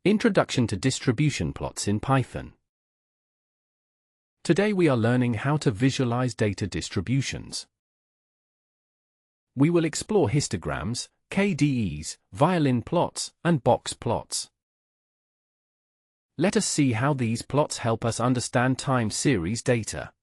Introduction to Distribution Plots in Python. Today we are learning how to visualize data distributions. We will explore histograms, KDEs, violin plots, and box plots. Let us see how these plots help us understand time series data.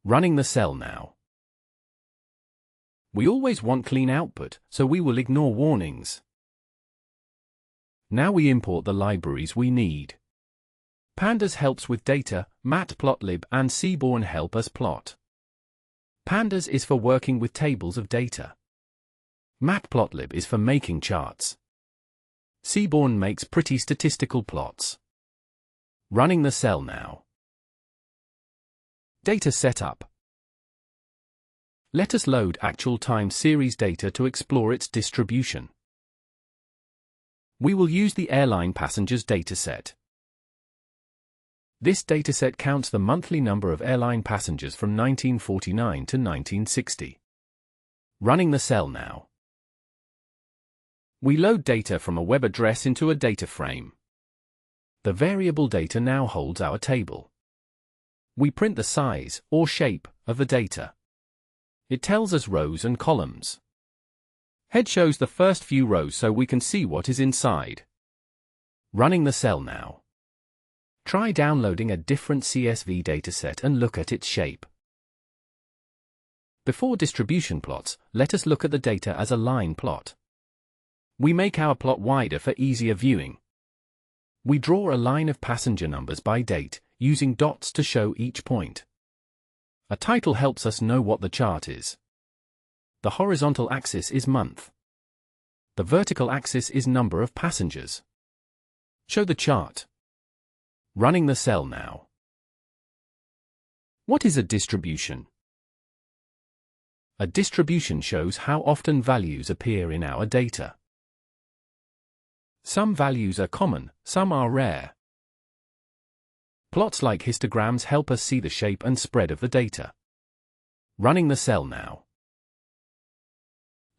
Running the cell now. We always want clean output, so we will ignore warnings. Now we import the libraries we need. Pandas helps with data, matplotlib and seaborn help us plot. Pandas is for working with tables of data. Matplotlib is for making charts. Seaborn makes pretty statistical plots. Running the cell now. Data setup. Let us load actual time series data to explore its distribution. We will use the airline passengers dataset. This dataset counts the monthly number of airline passengers from 1949 to 1960. Running the cell now. We load data from a web address into a data frame. The variable data now holds our table. We print the size, or shape, of the data. It tells us rows and columns. Head shows the first few rows so we can see what is inside. Running the cell now. Try downloading a different CSV dataset and look at its shape. Before distribution plots, let us look at the data as a line plot. We make our plot wider for easier viewing. We draw a line of passenger numbers by date, using dots to show each point. A title helps us know what the chart is. The horizontal axis is month. The vertical axis is number of passengers. Show the chart. Running the cell now. What is a distribution? A distribution shows how often values appear in our data. Some values are common, some are rare. Plots like histograms help us see the shape and spread of the data. Running the cell now.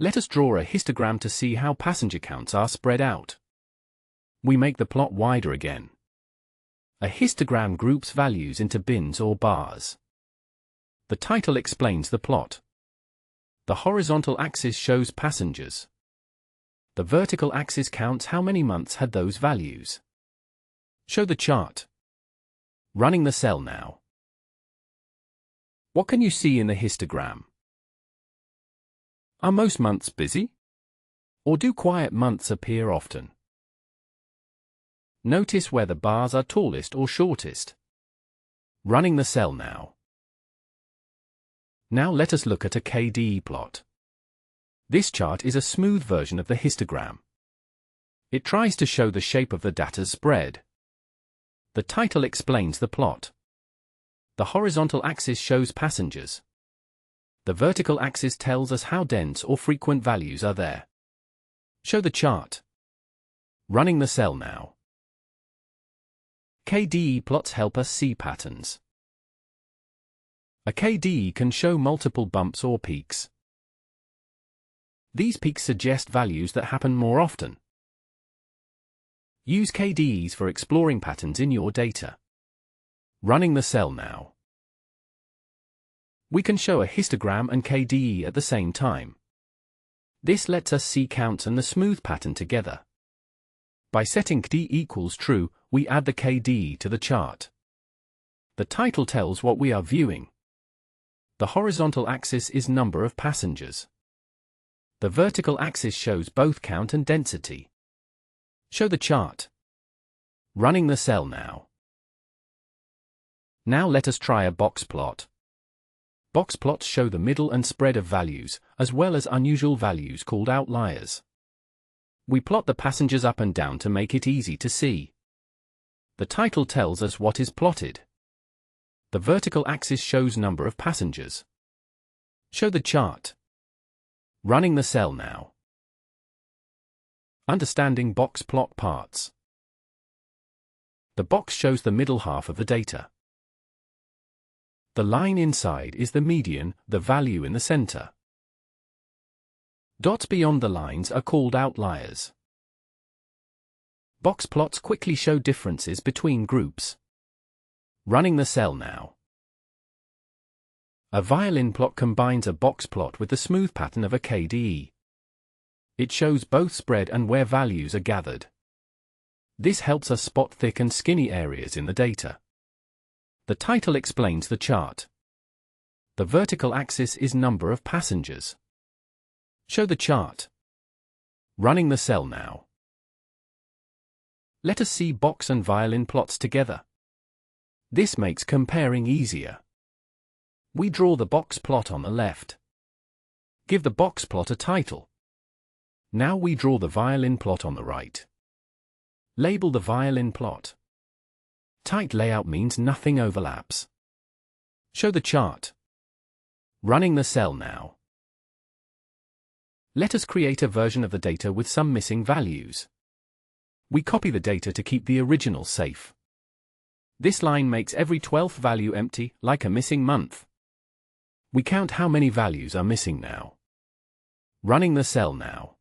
Let us draw a histogram to see how passenger counts are spread out. We make the plot wider again. A histogram groups values into bins or bars. The title explains the plot. The horizontal axis shows passengers. The vertical axis counts how many months had those values. Show the chart. Running the cell now. What can you see in the histogram? Are most months busy? Or do quiet months appear often? Notice where the bars are tallest or shortest. Running the cell now. Now let us look at a KDE plot. This chart is a smooth version of the histogram. It tries to show the shape of the data's spread. The title explains the plot. The horizontal axis shows passengers. The vertical axis tells us how dense or frequent values are there. Show the chart. Running the cell now. KDE plots help us see patterns. A KDE can show multiple bumps or peaks. These peaks suggest values that happen more often. Use KDEs for exploring patterns in your data. Running the cell now. We can show a histogram and KDE at the same time. This lets us see counts and the smooth pattern together. By setting KDE equals true, we add the KDE to the chart. The title tells what we are viewing. The horizontal axis is number of passengers. The vertical axis shows both count and density. Show the chart. Running the cell now. Now let us try a box plot. Box plots show the middle and spread of values, as well as unusual values called outliers. We plot the passengers up and down to make it easy to see. The title tells us what is plotted. The vertical axis shows number of passengers. Show the chart. Running the cell now. Understanding box plot parts. The box shows the middle half of the data. The line inside is the median, the value in the center. Dots beyond the lines are called outliers. Box plots quickly show differences between groups. Running the cell now. A violin plot combines a box plot with the smooth pattern of a KDE. It shows both spread and where values are gathered. This helps us spot thick and skinny areas in the data. The title explains the chart. The vertical axis is number of passengers. Show the chart. Running the cell now. Let us see box and violin plots together. This makes comparing easier. We draw the box plot on the left. Give the box plot a title. Now we draw the violin plot on the right. Label the violin plot. Tight layout means nothing overlaps. Show the chart. Running the cell now. Let us create a version of the data with some missing values. We copy the data to keep the original safe. This line makes every 12th value empty, like a missing month. We count how many values are missing now. Running the cell now.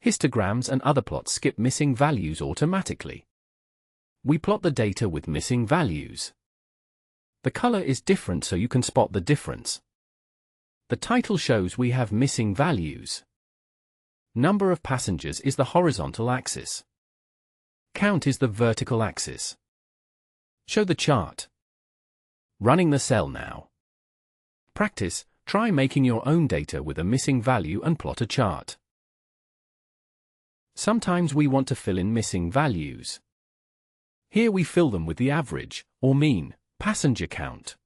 Histograms and other plots skip missing values automatically. We plot the data with missing values. The color is different so you can spot the difference. The title shows we have missing values. Number of passengers is the horizontal axis. Count is the vertical axis. Show the chart. Running the cell now. Practice, try making your own data with a missing value and plot a chart. Sometimes we want to fill in missing values. Here we fill them with the average, or mean, passenger count.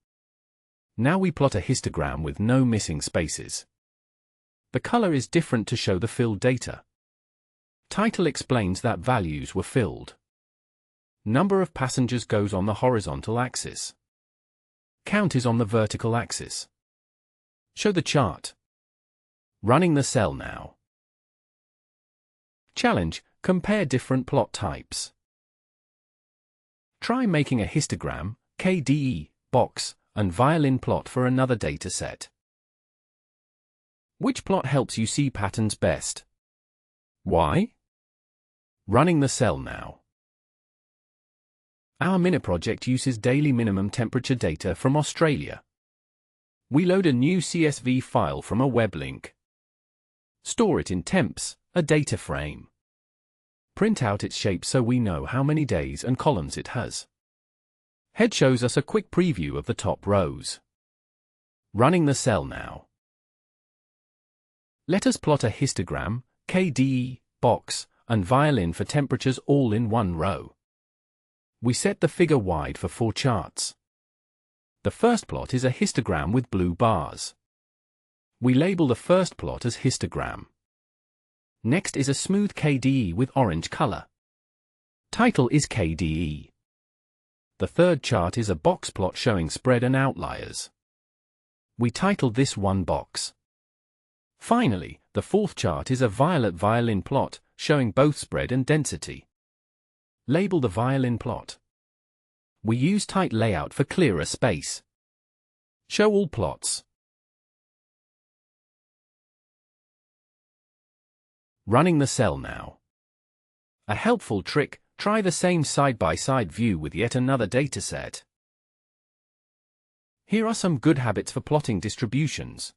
Now we plot a histogram with no missing spaces. The color is different to show the filled data. Title explains that values were filled. Number of passengers goes on the horizontal axis. Count is on the vertical axis. Show the chart. Running the cell now. Challenge, compare different plot types. Try making a histogram, KDE, box, and violin plot for another dataset. Which plot helps you see patterns best? Why? Running the cell now. Our mini project uses daily minimum temperature data from Australia. We load a new CSV file from a web link. Store it in temps, a data frame. Print out its shape so we know how many days and columns it has. Head shows us a quick preview of the top rows. Running the cell now. Let us plot a histogram, KDE, box, and violin for temperatures all in one row. We set the figure wide for 4 charts. The first plot is a histogram with blue bars. We label the first plot as histogram. Next is a smooth KDE with orange color. Title is KDE. The third chart is a box plot showing spread and outliers. We titled this one box. Finally, the fourth chart is a violet violin plot, showing both spread and density. Label the violin plot. We use tight layout for clearer space. Show all plots. Running the cell now. A helpful trick, try the same side-by-side view with yet another dataset. Here are some good habits for plotting distributions.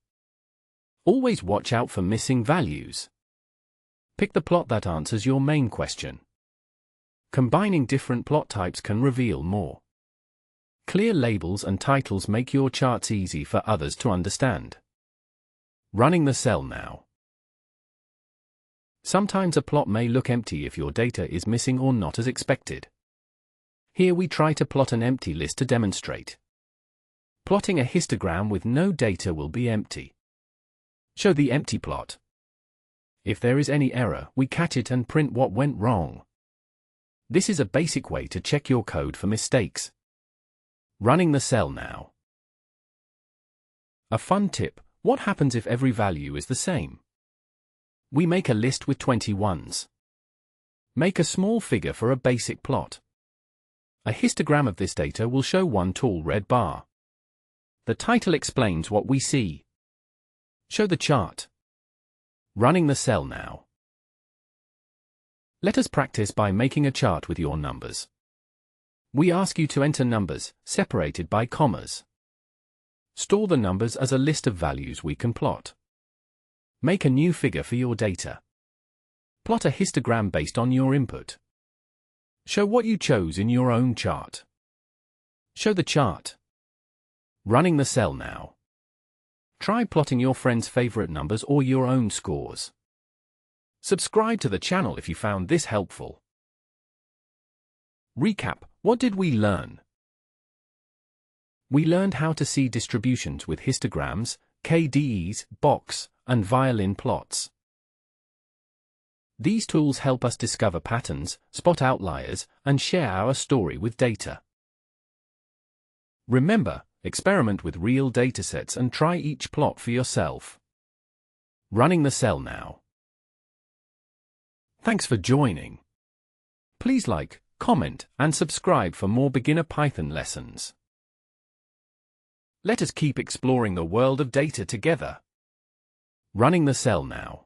Always watch out for missing values. Pick the plot that answers your main question. Combining different plot types can reveal more. Clear labels and titles make your charts easy for others to understand. Running the cell now. Sometimes a plot may look empty if your data is missing or not as expected. Here we try to plot an empty list to demonstrate. Plotting a histogram with no data will be empty. Show the empty plot. If there is any error, we catch it and print what went wrong. This is a basic way to check your code for mistakes. Running the cell now. A fun tip, what happens if every value is the same? We make a list with 21s. Make a small figure for a basic plot. A histogram of this data will show one tall red bar. The title explains what we see. Show the chart. Running the cell now. Let us practice by making a chart with your numbers. We ask you to enter numbers, separated by commas. Store the numbers as a list of values we can plot. Make a new figure for your data. Plot a histogram based on your input. Show what you chose in your own chart. Show the chart. Running the cell now. Try plotting your friend's favorite numbers or your own scores. Subscribe to the channel if you found this helpful. Recap: what did we learn? We learned how to see distributions with histograms, KDEs, box, and violin plots. These tools help us discover patterns, spot outliers, and share our story with data. Remember, experiment with real datasets and try each plot for yourself. Running the cell now. Thanks for joining. Please like, comment, and subscribe for more beginner Python lessons. Let us keep exploring the world of data together. Running the cell now.